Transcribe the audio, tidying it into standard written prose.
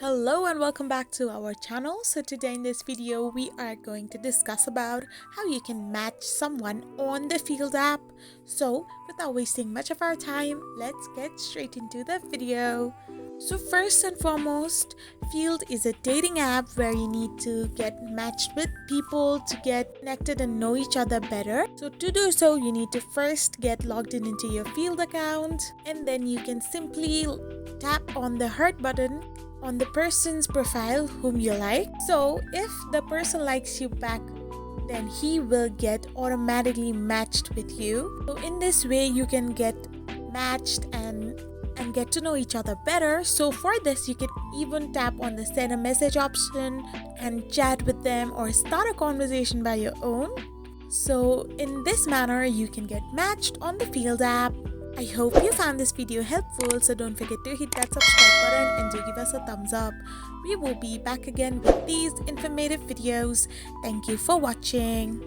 Hello and welcome back to our channel. So today in this video we are going to discuss about how you can match someone on the Field app. So without wasting much of our time, let's get straight into the video. So first and foremost, Field is a dating app where you need to get matched with people to get connected and know each other better. So to do so, you need to first get logged in into your Field account, and then you can simply tap on the heart button on the person's profile whom you like. So if the person likes you back, then he will get automatically matched with you. So in this way you can get matched and get to know each other better. So for this you can even tap on the send a message option and chat with them or start a conversation by your own. So in this manner you can get matched on the Field app. I hope you found this video helpful, so don't forget to hit that subscribe button and do give us a thumbs up. We will be back again with these informative videos. Thank you for watching.